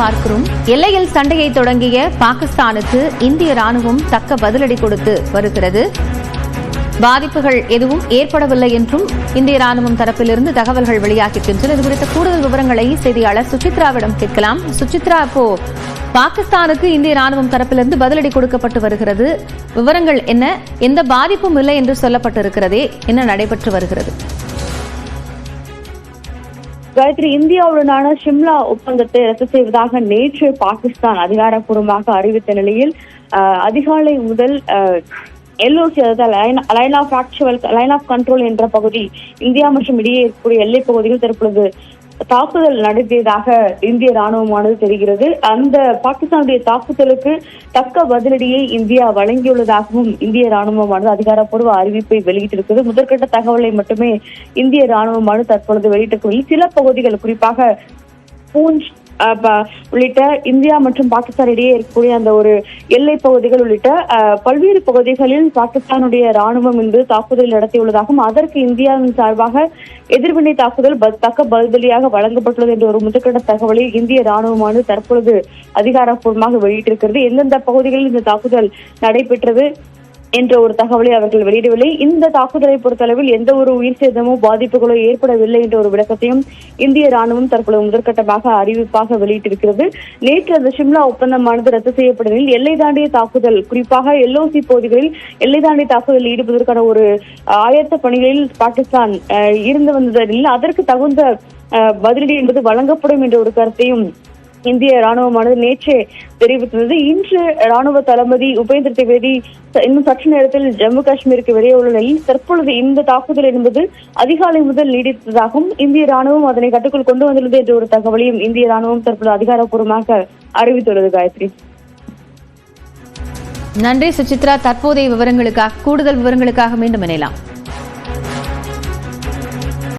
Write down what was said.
பார்க்கிறோம். எல்லையில் சண்டையை தொடங்கிய பாகிஸ்தானுக்கு இந்திய ராணுவம் தக்க பதிலடி கொடுத்து வருகிறது. பாதிப்புகள் எதுவும் ஏற்படவில்லை என்றும் இந்திய ராணுவம் தரப்பிலிருந்து தகவல்கள் வெளியாகின்றன. இது குறித்த கூடுதல் விவரங்களை செய்தியாளர் சுசித்ராவிடம் கேட்கலாம். சுசித்ரா, இப்போ பாகிஸ்தானுக்கு இந்திய ராணுவம் தரப்பிலிருந்து பதிலடி கொடுக்கப்பட்டு வருகிறது. விவரங்கள் என்ன? எந்த பாதிப்பும் இல்லை என்று சொல்லப்பட்டிருக்கிறதே, என்ன நடைபெற்று வருகிறது? காயத்ரி, இந்தியாவுடனான ஷிம்லா ஒப்பந்தத்தை ரத்து செய்வதாக நேற்று பாகிஸ்தான் அதிகாரப்பூர்வமாக அறிவித்த நிலையில் அதிகாலை முதல் எல்ஓசி, அதாவது லைன் ஆஃப் கண்ட்ரோல் என்ற பகுதி, இந்தியா மற்றும் இடையே இருக்கக்கூடிய எல்லை பகுதியில் தற்பொழுது தாக்குதல் நடத்தியதாக இந்திய ராணுவமானது தெரிகிறது. அந்த பாகிஸ்தானுடைய தாக்குதலுக்கு தக்க பதிலடியை இந்தியா வழங்கியுள்ளதாகவும் இந்திய ராணுவமானது அதிகாரப்பூர்வ அறிவிப்பை வெளியிட்டிருக்கிறது. முதற்கட்ட தகவலை மட்டுமே இந்திய ராணுவமானது தற்பொழுது வெளியிட்டிருக்கவில்லை. சில பகுதிகள், குறிப்பாக பூஞ்ச் உள்ளிட்ட இந்தியா மற்றும் பாகிஸ்தான் இடையே இருக்கக்கூடிய அந்த ஒரு எல்லை பகுதிகள் உள்ளிட்ட பல்வேறு பகுதிகளில் பாகிஸ்தானுடைய ராணுவம் இன்று தாக்குதல் நடத்தியுள்ளதாகவும் அதற்கு இந்தியாவின் சார்பாக எதிர்வினை தாக்குதல் தக்க பதிலடியாக வழங்கப்பட்டுள்ளது என்ற ஒரு முதற்கட்ட தகவலை இந்திய ராணுவமானது தற்பொழுது அதிகாரப்பூர்வமாக வெளியிட்டிருக்கிறது. எந்தெந்த பகுதிகளில் இந்த தாக்குதல் நடைபெற்றது என்ற ஒரு தகவலை அவர்கள் வெளியிடவில்லை. இந்த தாக்குதலை பொறுத்தளவில் எந்த ஒரு உயிர் சேதமோ பாதிப்புகளோ ஏற்படவில்லை என்ற ஒரு விளக்கத்தையும் இந்திய ராணுவம் தற்பொழுது முதற்கட்டமாக அறிவிப்பாக வெளியிட்டிருக்கிறது. நேற்று அந்த ஷிம்லா ஒப்பந்தமானது ரத்து செய்யப்பட்டதில் எல்லை தாண்டிய தாக்குதல், குறிப்பாக எல்ஓசி பகுதிகளில் எல்லை தாண்டிய தாக்குதலில் ஈடுபடுவதற்கான ஒரு ஆயத்த பணிகளில் பாகிஸ்தான் இருந்து வந்ததில் அதற்கு தகுந்த பதிலடி என்பது வழங்கப்படும் என்ற ஒரு கருத்தையும் இந்திய ராணுவமானது நேற்றே தெரிவித்துள்ளது. இன்று ராணுவ தளபதி உபேந்திர திவேதி இன்னும் சற்று நேரத்தில் ஜம்மு காஷ்மீருக்கு வெளியே உள்ள நிலையில் தற்பொழுது இந்த தாக்குதல் என்பது அதிகாலை முதல் நீடித்ததாகவும் இந்திய ராணுவம் அதனை கட்டுக்குள் கொண்டு வந்துள்ளது என்ற ஒரு தகவலையும் இந்திய ராணுவம் தற்பொழுது அதிகாரப்பூர்வமாக அறிவித்துள்ளது. காயத்ரி, நன்றி சுசித்ரா. தற்போதைய விவரங்களுக்காக, கூடுதல் விவரங்களுக்காக மீண்டும் இணையலாம்.